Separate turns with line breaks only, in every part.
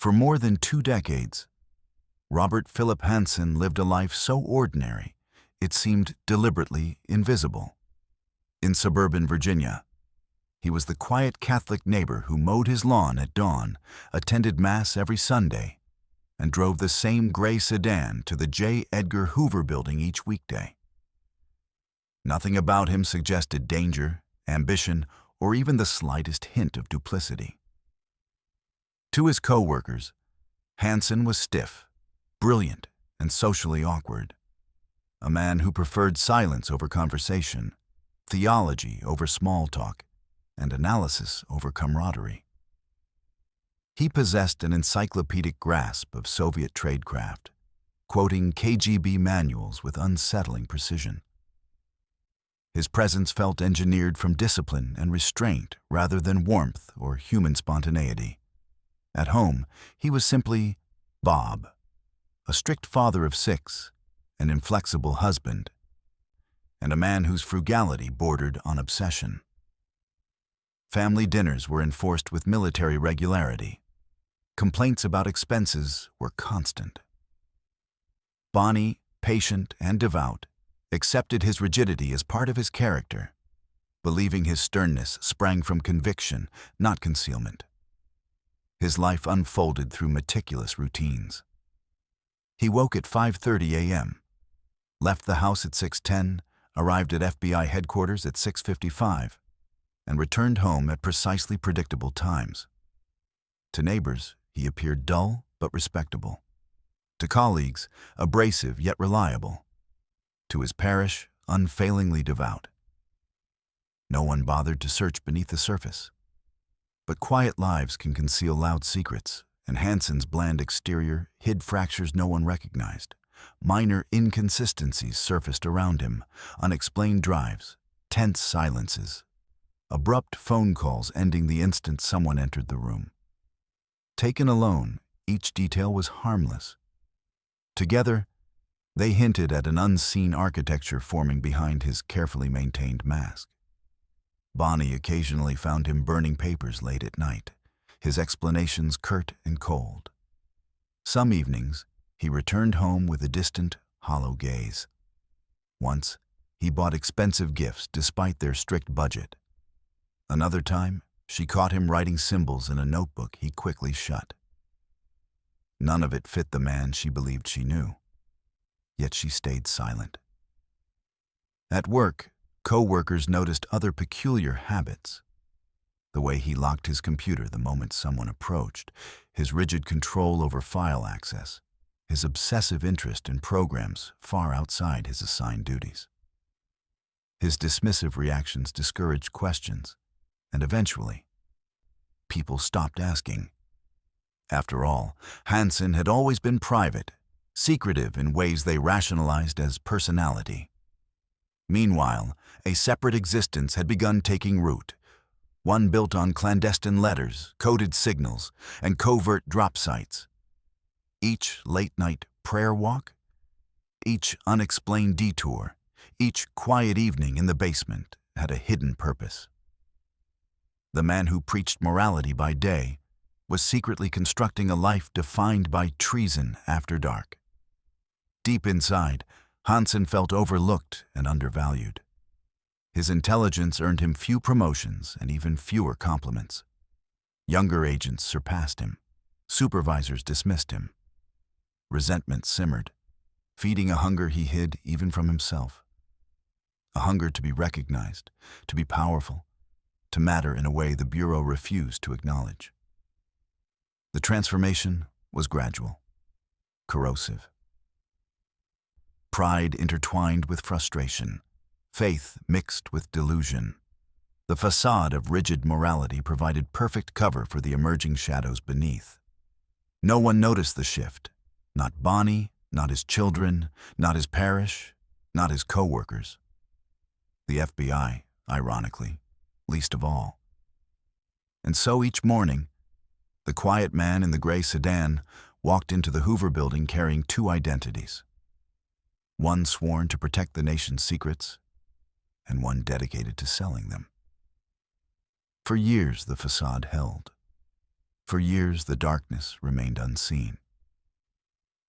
For more than 2 decades, Robert Philip Hanssen lived a life so ordinary, it seemed deliberately invisible. In suburban Virginia, he was the quiet Catholic neighbor who mowed his lawn at dawn, attended Mass every Sunday, and drove the same gray sedan to the J. Edgar Hoover building each weekday. Nothing about him suggested danger, ambition, or even the slightest hint of duplicity. To his co-workers, Hanssen was stiff, brilliant, and socially awkward. A man who preferred silence over conversation, theology over small talk, and analysis over camaraderie. He possessed an encyclopedic grasp of Soviet tradecraft, quoting KGB manuals with unsettling precision. His presence felt engineered from discipline and restraint rather than warmth or human spontaneity. At home, he was simply Bob, a strict father of 6, an inflexible husband, and a man whose frugality bordered on obsession. Family dinners were enforced with military regularity. Complaints about expenses were constant. Bonnie, patient and devout, accepted his rigidity as part of his character, believing his sternness sprang from conviction, not concealment. His life unfolded through meticulous routines. He woke at 5:30 a.m., left the house at 6:10, arrived at FBI headquarters at 6:55, and returned home at precisely predictable times. To neighbors, he appeared dull but respectable. To colleagues, abrasive yet reliable. To his parish, unfailingly devout. No one bothered to search beneath the surface. But quiet lives can conceal loud secrets, and Hanssen's bland exterior hid fractures no one recognized. Minor inconsistencies surfaced around him, unexplained drives, tense silences, abrupt phone calls ending the instant someone entered the room. Taken alone, each detail was harmless. Together, they hinted at an unseen architecture forming behind his carefully maintained mask. Bonnie occasionally found him burning papers late at night, his explanations curt and cold. Some evenings, he returned home with a distant, hollow gaze. Once, he bought expensive gifts despite their strict budget. Another time, she caught him writing symbols in a notebook he quickly shut. None of it fit the man she believed she knew. Yet she stayed silent. At work, co-workers noticed other peculiar habits. The way he locked his computer the moment someone approached, his rigid control over file access, his obsessive interest in programs far outside his assigned duties. His dismissive reactions discouraged questions, and eventually, people stopped asking. After all, Hanssen had always been private, secretive in ways they rationalized as personality. Meanwhile, a separate existence had begun taking root, one built on clandestine letters, coded signals, and covert drop sites. Each late-night prayer walk, each unexplained detour, each quiet evening in the basement had a hidden purpose. The man who preached morality by day was secretly constructing a life defined by treason after dark. Deep inside, Hanssen felt overlooked and undervalued. His intelligence earned him few promotions and even fewer compliments. Younger agents surpassed him. Supervisors dismissed him. Resentment simmered, feeding a hunger he hid even from himself. A hunger to be recognized, to be powerful, to matter in a way the Bureau refused to acknowledge. The transformation was gradual, corrosive. Pride intertwined with frustration, faith mixed with delusion. The facade of rigid morality provided perfect cover for the emerging shadows beneath. No one noticed the shift, not Bonnie, not his children, not his parish, not his co-workers. The FBI, ironically, least of all. And so each morning, the quiet man in the gray sedan walked into the Hoover building carrying two identities. One sworn to protect the nation's secrets, and one dedicated to selling them. For years the facade held. For years, the darkness remained unseen.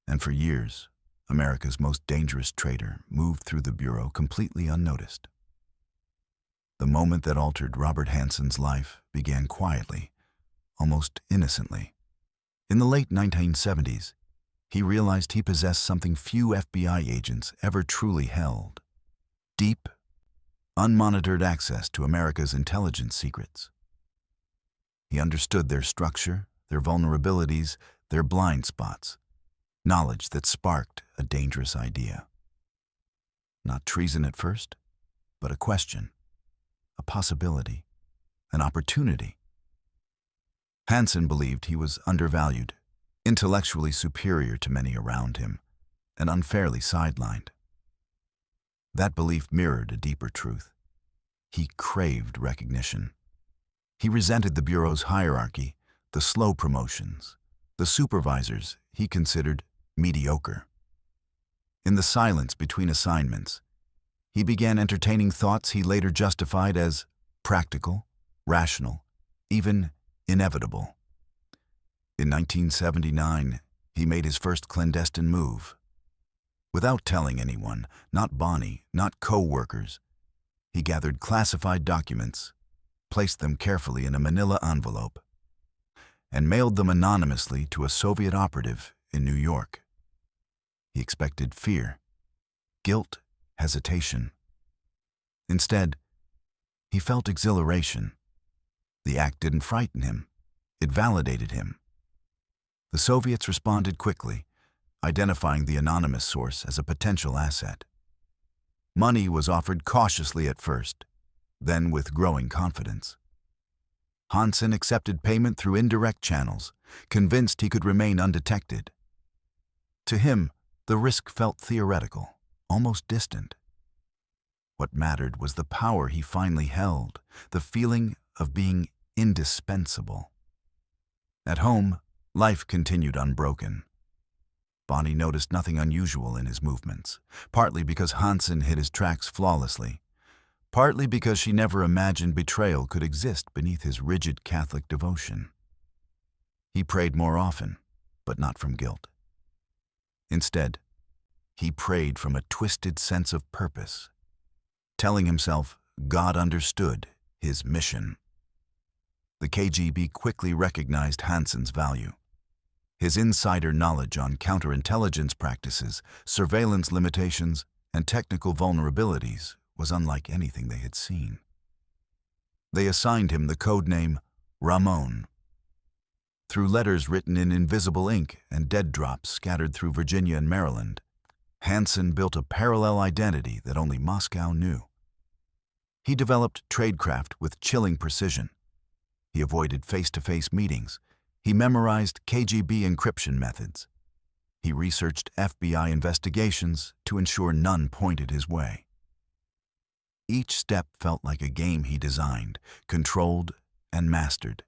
And for years, America's most dangerous traitor moved through the Bureau completely unnoticed. The moment that altered Robert Hanssen's life began quietly, almost innocently. In the late 1970s, he realized he possessed something few FBI agents ever truly held: deep, unmonitored access to America's intelligence secrets. He understood their structure, their vulnerabilities, their blind spots, knowledge that sparked a dangerous idea. Not treason at first, but a question, a possibility, an opportunity. Hanssen believed he was undervalued, intellectually superior to many around him, and unfairly sidelined. That belief mirrored a deeper truth. He craved recognition. He resented the Bureau's hierarchy, the slow promotions, the supervisors he considered mediocre. In the silence between assignments, he began entertaining thoughts he later justified as practical, rational, even inevitable. In 1979, he made his first clandestine move. Without telling anyone, not Bonnie, not co-workers, he gathered classified documents, placed them carefully in a manila envelope, and mailed them anonymously to a Soviet operative in New York. He expected fear, guilt, hesitation. Instead, he felt exhilaration. The act didn't frighten him. It validated him. The Soviets responded quickly, identifying the anonymous source as a potential asset. Money was offered cautiously at first, then with growing confidence. Hanssen accepted payment through indirect channels, convinced he could remain undetected. To him, the risk felt theoretical, almost distant. What mattered was the power he finally held, the feeling of being indispensable. At home, life continued unbroken. Bonnie noticed nothing unusual in his movements, partly because Hanssen hid his tracks flawlessly, partly because she never imagined betrayal could exist beneath his rigid Catholic devotion. He prayed more often, but not from guilt. Instead, he prayed from a twisted sense of purpose, telling himself God understood his mission. The KGB quickly recognized Hanssen's value. His insider knowledge on counterintelligence practices, surveillance limitations, and technical vulnerabilities was unlike anything they had seen. They assigned him the code name Ramon. Through letters written in invisible ink and dead drops scattered through Virginia and Maryland, Hanssen built a parallel identity that only Moscow knew. He developed tradecraft with chilling precision. He avoided face-to-face meetings. He memorized KGB encryption methods. He researched FBI investigations to ensure none pointed his way. Each step felt like a game he designed, controlled, and mastered.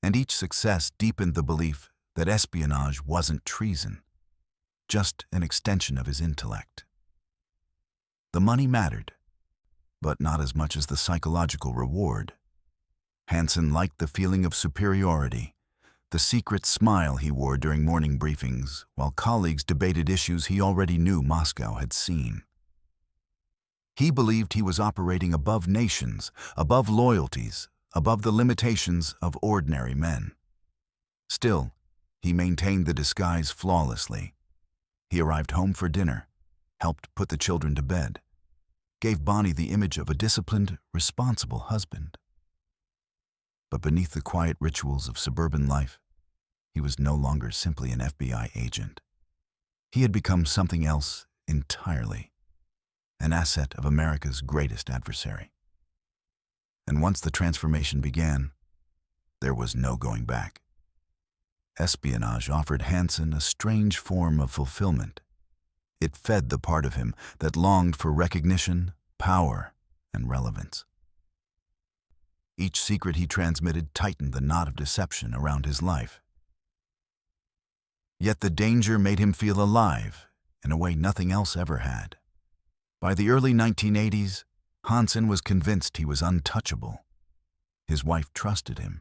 And each success deepened the belief that espionage wasn't treason, just an extension of his intellect. The money mattered, but not as much as the psychological reward. Hanssen liked the feeling of superiority, the secret smile he wore during morning briefings while colleagues debated issues he already knew Moscow had seen. He believed he was operating above nations, above loyalties, above the limitations of ordinary men. Still, he maintained the disguise flawlessly. He arrived home for dinner, helped put the children to bed, gave Bonnie the image of a disciplined, responsible husband. But beneath the quiet rituals of suburban life, he was no longer simply an FBI agent. He had become something else entirely, an asset of America's greatest adversary. And once the transformation began, there was no going back. Espionage offered Hanssen a strange form of fulfillment. It fed the part of him that longed for recognition, power, and relevance. Each secret he transmitted tightened the knot of deception around his life. Yet the danger made him feel alive in a way nothing else ever had. By the early 1980s, Hanssen was convinced he was untouchable. His wife trusted him.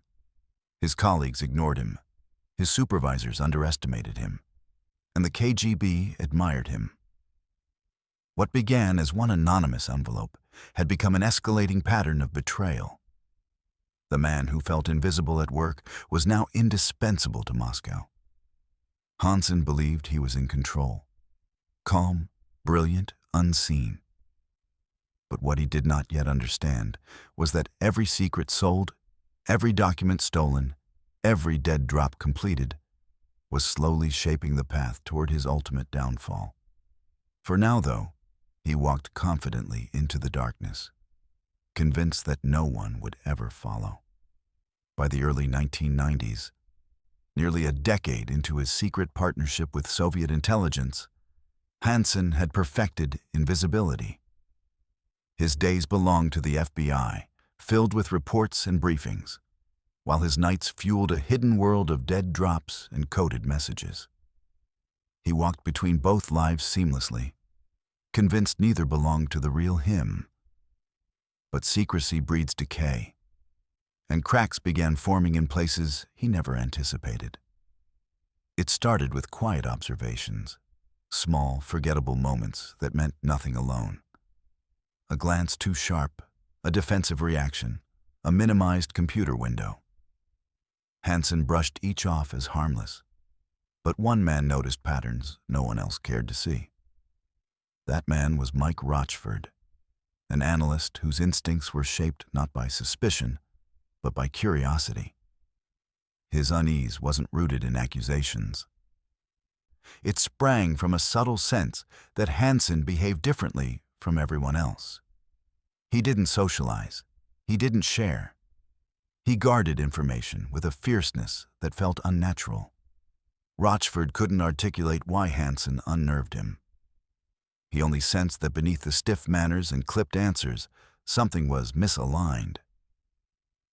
His colleagues ignored him, his supervisors underestimated him, and the KGB admired him. What began as one anonymous envelope had become an escalating pattern of betrayal. The man who felt invisible at work was now indispensable to Moscow. Hanssen believed he was in control. Calm, brilliant, unseen. But what he did not yet understand was that every secret sold, every document stolen, every dead drop completed, was slowly shaping the path toward his ultimate downfall. For now, though, he walked confidently into the darkness, convinced that no one would ever follow. By the early 1990s, nearly a decade into his secret partnership with Soviet intelligence, Hanssen had perfected invisibility. His days belonged to the FBI, filled with reports and briefings, while his nights fueled a hidden world of dead drops and coded messages. He walked between both lives seamlessly, convinced neither belonged to the real him. But secrecy breeds decay, and cracks began forming in places he never anticipated. It started with quiet observations, small, forgettable moments that meant nothing alone. A glance too sharp, a defensive reaction, a minimized computer window. Hanssen brushed each off as harmless, but one man noticed patterns no one else cared to see. That man was Mike Rochford, an analyst whose instincts were shaped not by suspicion, but by curiosity. His unease wasn't rooted in accusations. It sprang from a subtle sense that Hanssen behaved differently from everyone else. He didn't socialize. He didn't share. He guarded information with a fierceness that felt unnatural. Rochford couldn't articulate why Hanssen unnerved him. He only sensed that beneath the stiff manners and clipped answers, something was misaligned.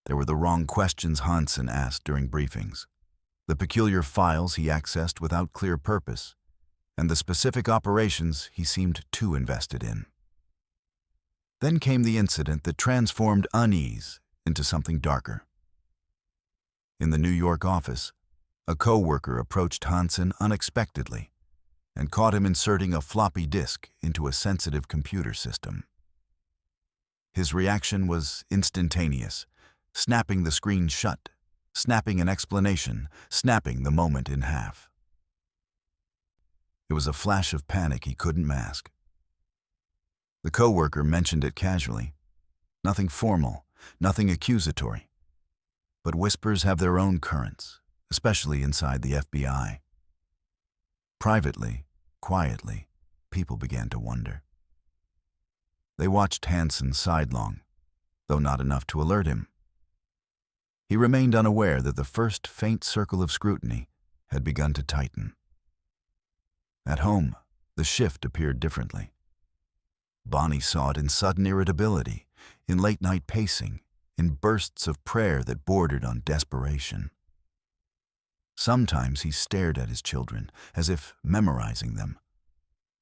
There were the wrong questions Hanssen asked during briefings, the peculiar files he accessed without clear purpose, and the specific operations he seemed too invested in. Then came the incident that transformed unease into something darker. In the New York office, a co-worker approached Hanssen unexpectedly and caught him inserting a floppy disk into a sensitive computer system. His reaction was instantaneous, snapping the screen shut, snapping an explanation, snapping the moment in half. It was a flash of panic he couldn't mask. The co-worker mentioned it casually. Nothing formal, nothing accusatory. But whispers have their own currents, especially inside the FBI. Privately, quietly, people began to wonder. They watched Hanssen sidelong, though not enough to alert him. He remained unaware that the first faint circle of scrutiny had begun to tighten. At home, the shift appeared differently. Bonnie saw it in sudden irritability, in late-night pacing, in bursts of prayer that bordered on desperation. Sometimes he stared at his children, as if memorizing them,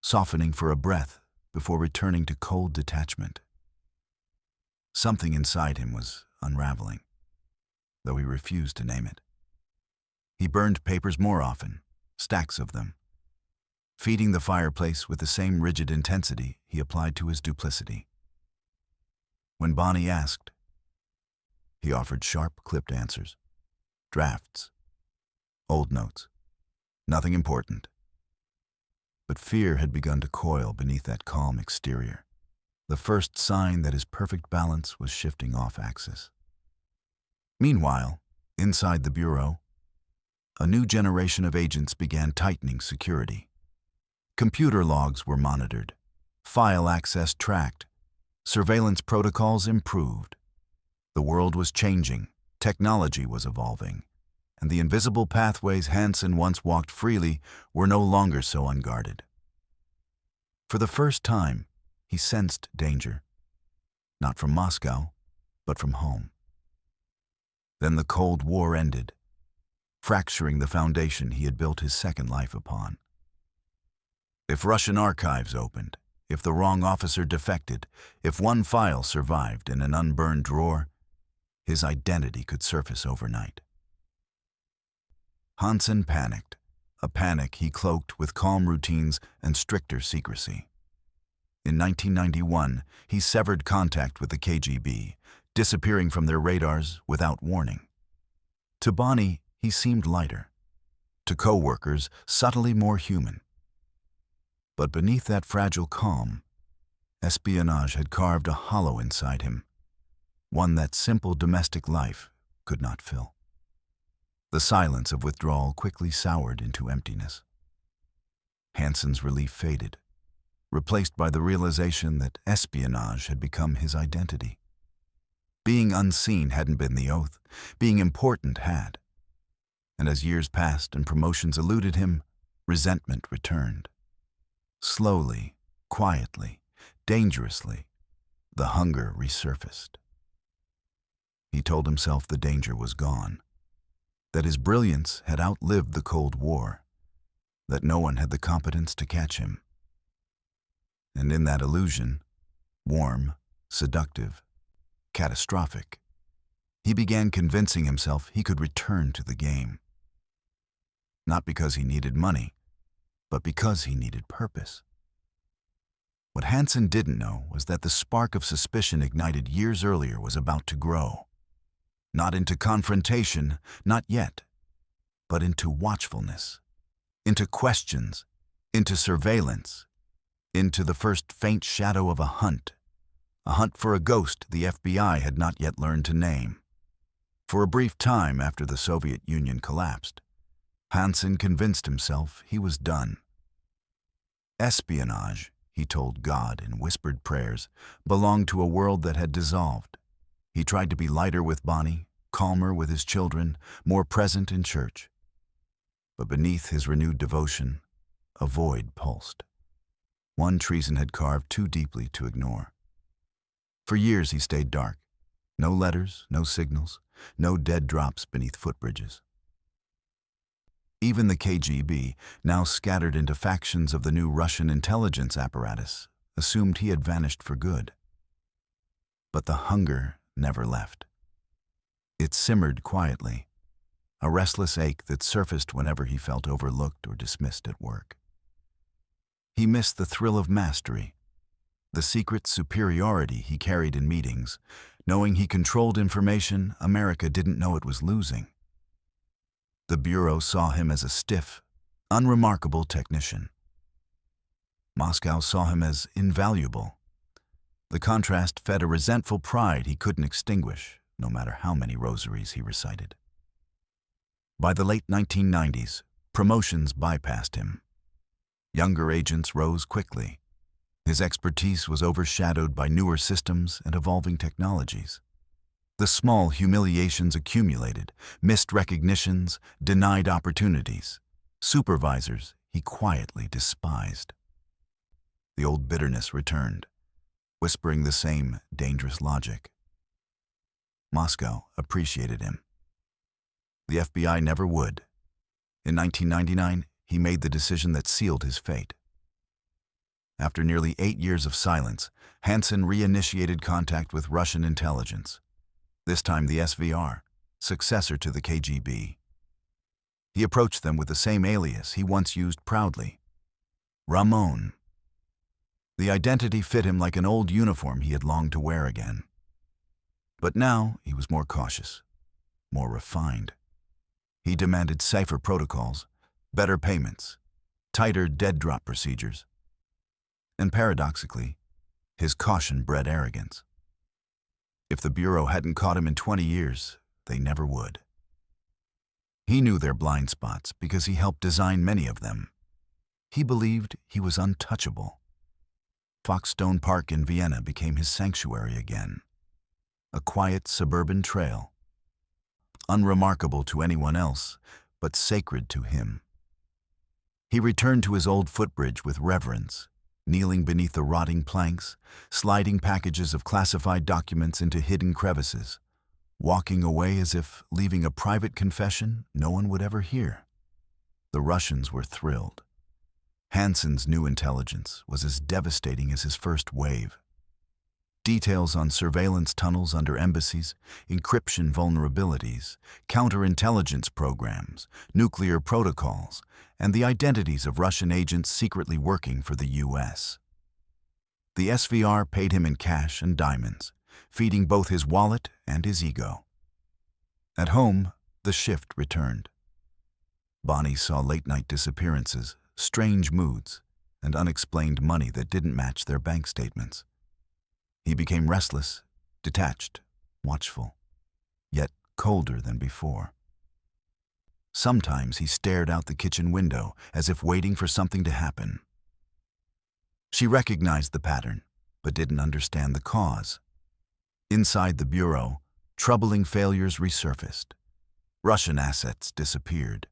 softening for a breath before returning to cold detachment. Something inside him was unraveling, though he refused to name it. He burned papers more often, stacks of them, feeding the fireplace with the same rigid intensity he applied to his duplicity. When Bonnie asked, he offered sharp, clipped answers, drafts, old notes, nothing important. But fear had begun to coil beneath that calm exterior, the first sign that his perfect balance was shifting off axis. Meanwhile, inside the bureau, a new generation of agents began tightening security. Computer logs were monitored, file access tracked, surveillance protocols improved. The world was changing, technology was evolving, and the invisible pathways Hanssen once walked freely were no longer so unguarded. For the first time, he sensed danger, not from Moscow, but from home. Then the Cold War ended, fracturing the foundation he had built his second life upon. If Russian archives opened, if the wrong officer defected, if one file survived in an unburned drawer, his identity could surface overnight. Hanssen panicked, a panic he cloaked with calm routines and stricter secrecy. In 1991, he severed contact with the KGB, disappearing from their radars without warning. To Bonnie, he seemed lighter. To co-workers, subtly more human. But beneath that fragile calm, espionage had carved a hollow inside him, one that simple domestic life could not fill. The silence of withdrawal quickly soured into emptiness. Hanssen's relief faded, replaced by the realization that espionage had become his identity. Being unseen hadn't been the oath, being important had. And as years passed and promotions eluded him, resentment returned. Slowly, quietly, dangerously, the hunger resurfaced. He told himself the danger was gone, that his brilliance had outlived the Cold War, that no one had the competence to catch him. And in that illusion, warm, seductive, catastrophic, he began convincing himself he could return to the game. Not because he needed money, but because he needed purpose. What Hanssen didn't know was that the spark of suspicion ignited years earlier was about to grow. Not into confrontation, not yet, but into watchfulness, into questions, into surveillance, into the first faint shadow of a hunt for a ghost the FBI had not yet learned to name. For a brief time after the Soviet Union collapsed, Hanssen convinced himself he was done. Espionage, he told God in whispered prayers, belonged to a world that had dissolved. He tried to be lighter with Bonnie, calmer with his children, more present in church. But beneath his renewed devotion, a void pulsed. One treason had carved too deeply to ignore. For years he stayed dark. No letters, no signals, no dead drops beneath footbridges. Even the KGB, now scattered into factions of the new Russian intelligence apparatus, assumed he had vanished for good. But the hunger never left. It simmered quietly, a restless ache that surfaced whenever he felt overlooked or dismissed at work. He missed the thrill of mastery, the secret superiority he carried in meetings, knowing he controlled information America didn't know it was losing. The Bureau saw him as a stiff, unremarkable technician. Moscow saw him as invaluable. The contrast fed a resentful pride he couldn't extinguish, no matter how many rosaries he recited. By the late 1990s, promotions bypassed him. Younger agents rose quickly. His expertise was overshadowed by newer systems and evolving technologies. The small humiliations accumulated, missed recognitions, denied opportunities. Supervisors he quietly despised. The old bitterness returned, whispering the same dangerous logic. Moscow appreciated him. The FBI never would. In 1999, he made the decision that sealed his fate. After nearly 8 years of silence, Hanssen reinitiated contact with Russian intelligence. This time the SVR, successor to the KGB. He approached them with the same alias he once used proudly, Ramon. The identity fit him like an old uniform he had longed to wear again. But now he was more cautious, more refined. He demanded safer protocols, better payments, tighter dead-drop procedures. And paradoxically, his caution bred arrogance. If the Bureau hadn't caught him in 20 years, they never would. He knew their blind spots because he helped design many of them. He believed he was untouchable. Foxstone Park in Vienna became his sanctuary again. A quiet suburban trail, unremarkable to anyone else, but sacred to him. He returned to his old footbridge with reverence, kneeling beneath the rotting planks, sliding packages of classified documents into hidden crevices, walking away as if leaving a private confession no one would ever hear. The Russians were thrilled. Hanssen's new intelligence was as devastating as his first wave. Details on surveillance tunnels under embassies, encryption vulnerabilities, counterintelligence programs, nuclear protocols, and the identities of Russian agents secretly working for the U.S. The SVR paid him in cash and diamonds, feeding both his wallet and his ego. At home, the shift returned. Bonnie saw late-night disappearances, strange moods, and unexplained money that didn't match their bank statements. He became restless, detached, watchful, yet colder than before. Sometimes he stared out the kitchen window as if waiting for something to happen. She recognized the pattern, but didn't understand the cause. Inside the bureau, troubling failures resurfaced. Russian assets disappeared.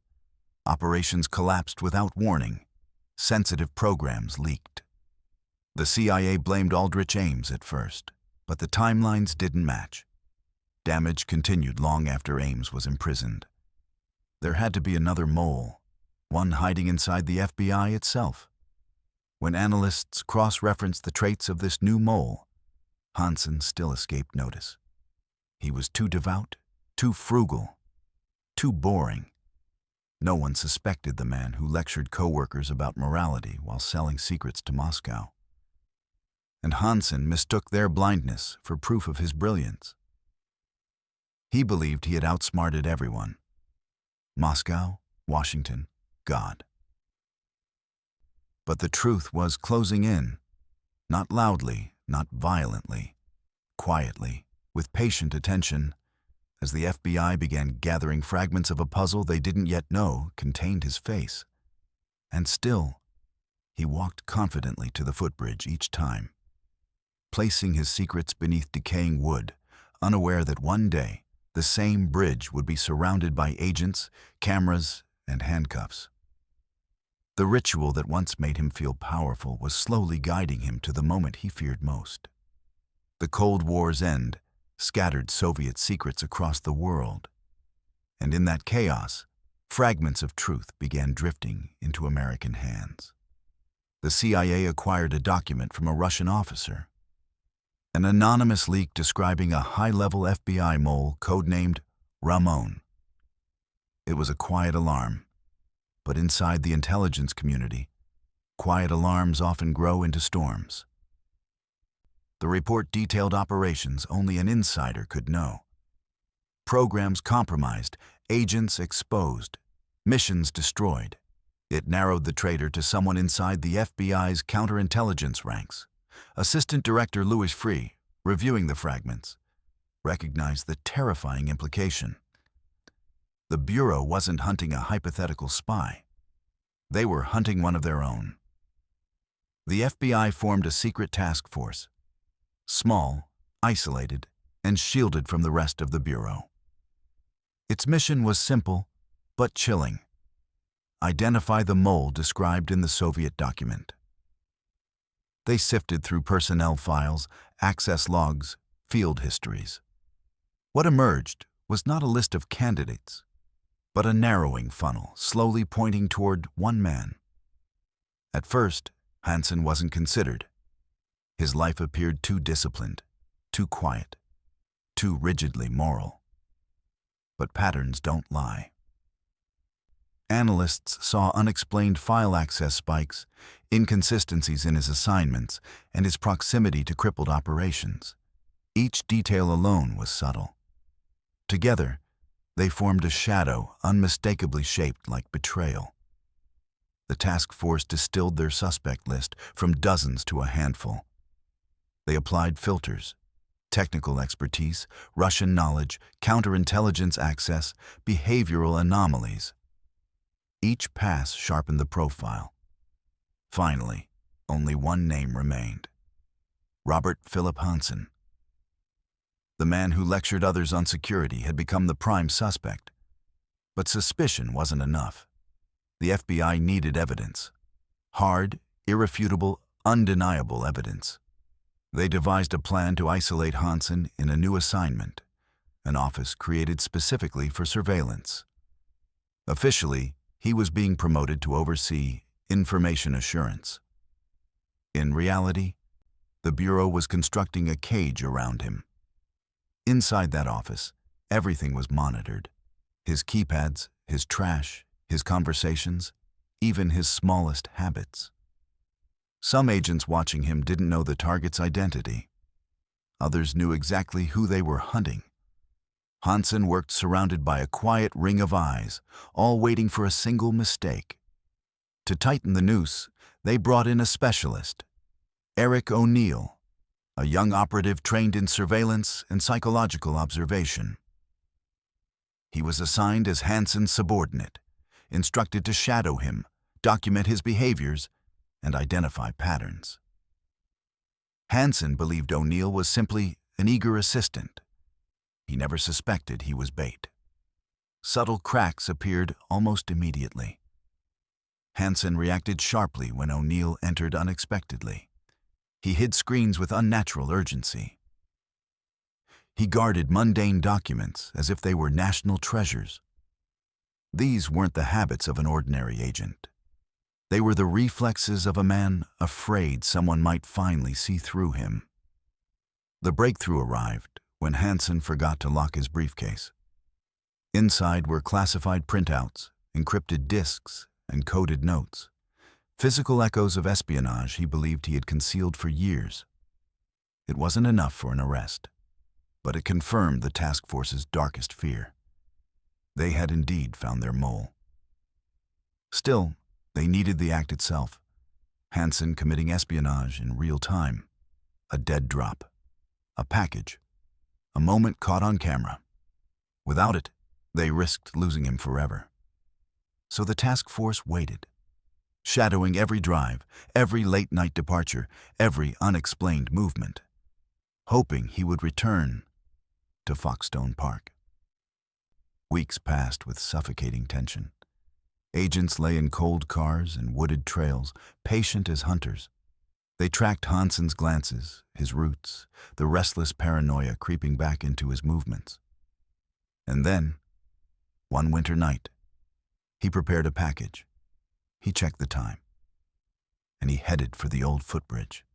Operations collapsed without warning. Sensitive programs leaked. The CIA blamed Aldrich Ames at first, but the timelines didn't match. Damage continued long after Ames was imprisoned. There had to be another mole, one hiding inside the FBI itself. When analysts cross-referenced the traits of this new mole, Hanssen still escaped notice. He was too devout, too frugal, too boring. No one suspected the man who lectured co-workers about morality while selling secrets to Moscow. And Hanssen mistook their blindness for proof of his brilliance. He believed he had outsmarted everyone. Moscow, Washington, God. But the truth was closing in, not loudly, not violently, quietly, with patient attention, as the FBI began gathering fragments of a puzzle they didn't yet know contained his face. And still, he walked confidently to the footbridge each time, placing his secrets beneath decaying wood, unaware that one day the same bridge would be surrounded by agents, cameras, and handcuffs. The ritual that once made him feel powerful was slowly guiding him to the moment he feared most. The Cold War's end scattered Soviet secrets across the world, and in that chaos, fragments of truth began drifting into American hands. The CIA acquired a document from a Russian officer, an anonymous leak describing a high-level FBI mole codenamed Ramon. It was a quiet alarm, but inside the intelligence community, quiet alarms often grow into storms. The report detailed operations only an insider could know. Programs compromised, agents exposed, missions destroyed. It narrowed the traitor to someone inside the FBI's counterintelligence ranks. Assistant Director Louis Free, reviewing the fragments, recognized the terrifying implication. The Bureau wasn't hunting a hypothetical spy. They were hunting one of their own. The FBI formed a secret task force, small, isolated, and shielded from the rest of the Bureau. Its mission was simple, but chilling. Identify the mole described in the Soviet document. They sifted through personnel files, access logs, field histories. What emerged was not a list of candidates, but a narrowing funnel slowly pointing toward one man. At first, Hanssen wasn't considered. His life appeared too disciplined, too quiet, too rigidly moral. But patterns don't lie. Analysts saw unexplained file access spikes, inconsistencies in his assignments, and his proximity to crippled operations. Each detail alone was subtle. Together, they formed a shadow unmistakably shaped like betrayal. The task force distilled their suspect list from dozens to a handful. They applied filters, technical expertise, Russian knowledge, counterintelligence access, behavioral anomalies. Each pass sharpened the profile. Finally, only one name remained: Robert Philip Hanssen. The man who lectured others on security had become the prime suspect. But suspicion wasn't enough. The FBI needed evidence. Hard, irrefutable, undeniable evidence. They devised a plan to isolate Hanssen in a new assignment, an office created specifically for surveillance. Officially, he was being promoted to oversee information assurance. In reality, The Bureau was constructing a cage around him. Inside that office, everything was monitored. His keypads, his trash, his conversations, even his smallest habits. Some agents watching him didn't know the target's identity. Others knew exactly who they were hunting. Hanssen worked surrounded by a quiet ring of eyes, all waiting for a single mistake. To tighten the noose, they brought in a specialist, Eric O'Neill, a young operative trained in surveillance and psychological observation. He was assigned as Hanssen's subordinate, instructed to shadow him, document his behaviors, and identify patterns. Hanssen believed O'Neill was simply an eager assistant. He never suspected he was bait. Subtle cracks appeared almost immediately. Hanssen reacted sharply when O'Neill entered unexpectedly. He hid screens with unnatural urgency. He guarded mundane documents as if they were national treasures. These weren't the habits of an ordinary agent. They were the reflexes of a man afraid someone might finally see through him. The breakthrough arrived when Hanssen forgot to lock his briefcase. Inside were classified printouts, encrypted disks, and coded notes, physical echoes of espionage he believed he had concealed for years. It wasn't enough for an arrest, but it confirmed the task force's darkest fear. They had indeed found their mole. Still, they needed the act itself. Hanssen committing espionage in real time. A dead drop. A package. A moment caught on camera. Without it, they risked losing him forever. So the task force waited, shadowing every drive, every late-night departure, every unexplained movement, hoping he would return to Foxstone Park. Weeks passed with suffocating tension. Agents lay in cold cars and wooded trails, patient as hunters. They tracked Hanssen's glances, his routes, the restless paranoia creeping back into his movements. And then, one winter night, he prepared a package. He checked the time, and he headed for the old footbridge.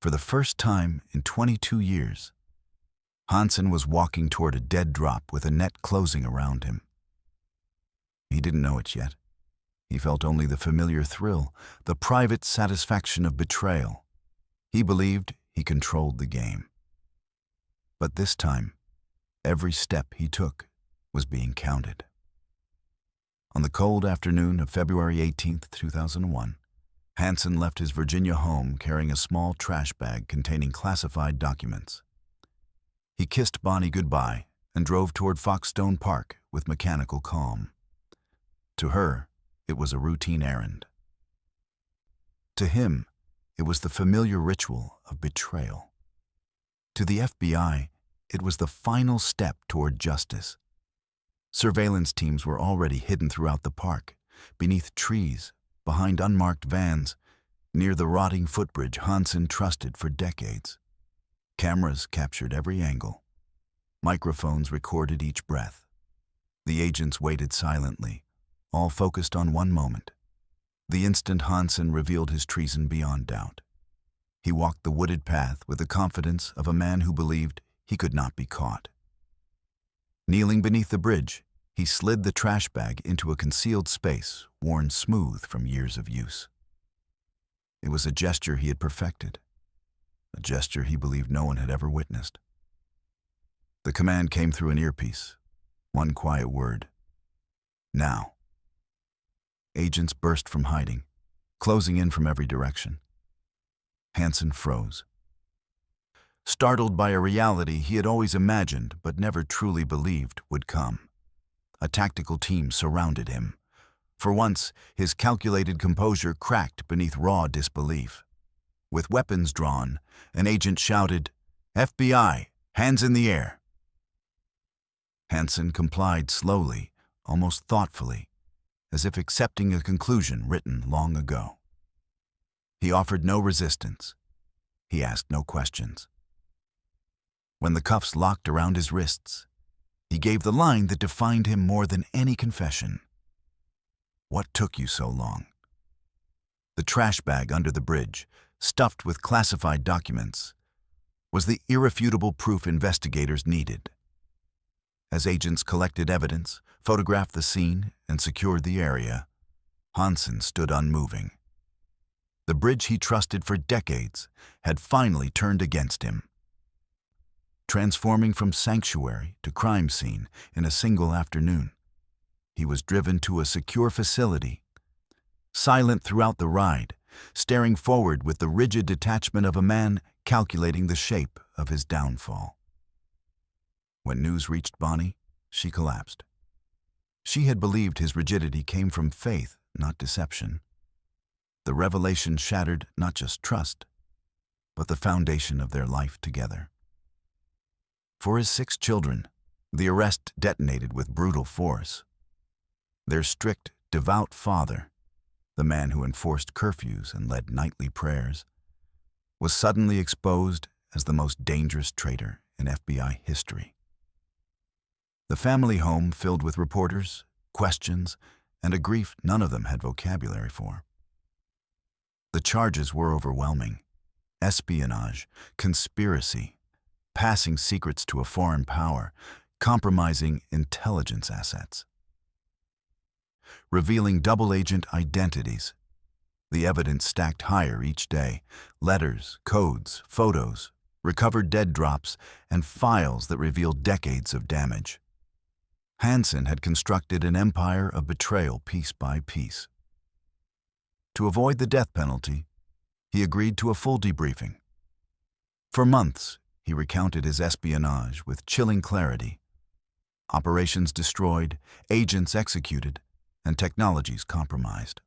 For the first time in 22 years, Hanssen was walking toward a dead drop with a net closing around him. He didn't know it yet. He felt only the familiar thrill, the private satisfaction of betrayal. He believed he controlled the game. But this time, every step he took was being counted. On the cold afternoon of February 18, 2001, Hanssen left his Virginia home carrying a small trash bag containing classified documents. He kissed Bonnie goodbye and drove toward Foxstone Park with mechanical calm. To her, it was a routine errand. To him, it was the familiar ritual of betrayal. To the FBI, it was the final step toward justice. Surveillance teams were already hidden throughout the park, beneath trees, behind unmarked vans, near the rotting footbridge Hanssen trusted for decades. Cameras captured every angle. Microphones recorded each breath. The agents waited silently, all focused on one moment. The instant Hanssen revealed his treason beyond doubt. He walked the wooded path with the confidence of a man who believed he could not be caught. Kneeling beneath the bridge, he slid the trash bag into a concealed space worn smooth from years of use. It was a gesture he had perfected, a gesture he believed no one had ever witnessed. The command came through an earpiece, one quiet word: now. Agents burst from hiding, closing in from every direction. Hanssen froze. Startled by a reality he had always imagined but never truly believed would come. A tactical team surrounded him. For once, his calculated composure cracked beneath raw disbelief. With weapons drawn, an agent shouted, "FBI, hands in the air." Hanssen complied slowly, almost thoughtfully, as if accepting a conclusion written long ago. He offered no resistance. He asked no questions. When the cuffs locked around his wrists, he gave the line that defined him more than any confession. "What took you so long?" The trash bag under the bridge, stuffed with classified documents, was the irrefutable proof investigators needed. As agents collected evidence, photographed the scene, and secured the area, Hanssen stood unmoving. The bridge he trusted for decades had finally turned against him. Transforming from sanctuary to crime scene in a single afternoon, he was driven to a secure facility, silent throughout the ride, staring forward with the rigid detachment of a man calculating the shape of his downfall. When news reached Bonnie, she collapsed. She had believed his rigidity came from faith, not deception. The revelation shattered not just trust, but the foundation of their life together. For his 6 children, the arrest detonated with brutal force. Their strict, devout father, the man who enforced curfews and led nightly prayers, was suddenly exposed as the most dangerous traitor in FBI history. The family home filled with reporters, questions, and a grief none of them had vocabulary for. The charges were overwhelming: espionage, conspiracy, passing secrets to a foreign power, compromising intelligence assets. Revealing double-agent identities, the evidence stacked higher each day: letters, codes, photos, recovered dead drops, and files that revealed decades of damage. Hanssen had constructed an empire of betrayal piece by piece. To avoid the death penalty, he agreed to a full debriefing. For months, he recounted his espionage with chilling clarity: operations destroyed, agents executed, and technologies compromised.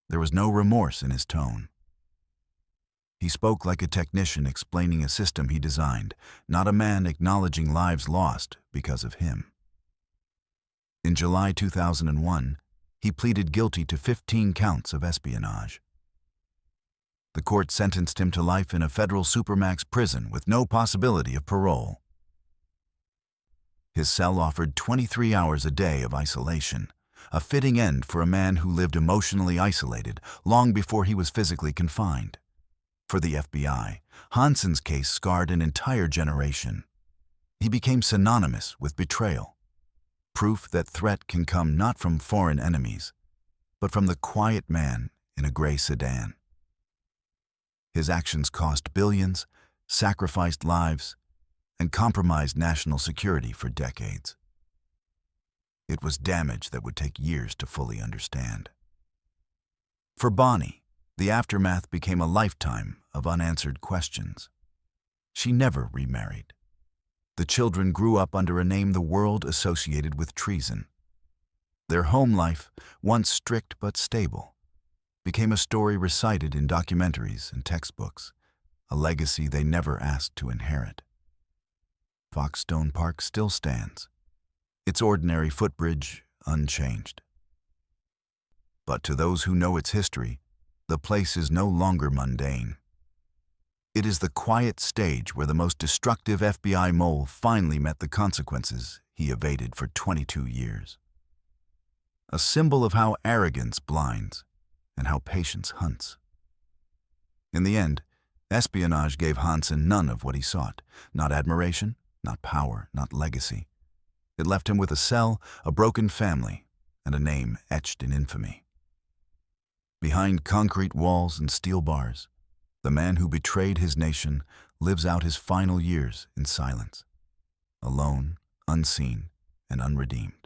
There was no remorse in his tone. He spoke like a technician explaining a system he designed, not a man acknowledging lives lost because of him. In July 2001, he pleaded guilty to 15 counts of espionage. The court sentenced him to life in a federal supermax prison with no possibility of parole. His cell offered 23 hours a day of isolation, a fitting end for a man who lived emotionally isolated long before he was physically confined. For the FBI, Hanssen's case scarred an entire generation. He became synonymous with betrayal, proof that threat can come not from foreign enemies, but from the quiet man in a gray sedan. His actions cost billions, sacrificed lives, and compromised national security for decades. It was damage that would take years to fully understand. For Bonnie, the aftermath became a lifetime of unanswered questions. She never remarried. The children grew up under a name the world associated with treason. Their home life, once strict but stable, became a story recited in documentaries and textbooks, a legacy they never asked to inherit. Foxstone Park still stands, its ordinary footbridge unchanged. But to those who know its history, the place is no longer mundane. It is the quiet stage where the most destructive FBI mole finally met the consequences he evaded for 22 years. A symbol of how arrogance blinds and how patience hunts. In the end, espionage gave Hanssen none of what he sought: not admiration, not power, not legacy. It left him with a cell, a broken family, and a name etched in infamy. Behind concrete walls and steel bars, the man who betrayed his nation lives out his final years in silence, alone, unseen, and unredeemed.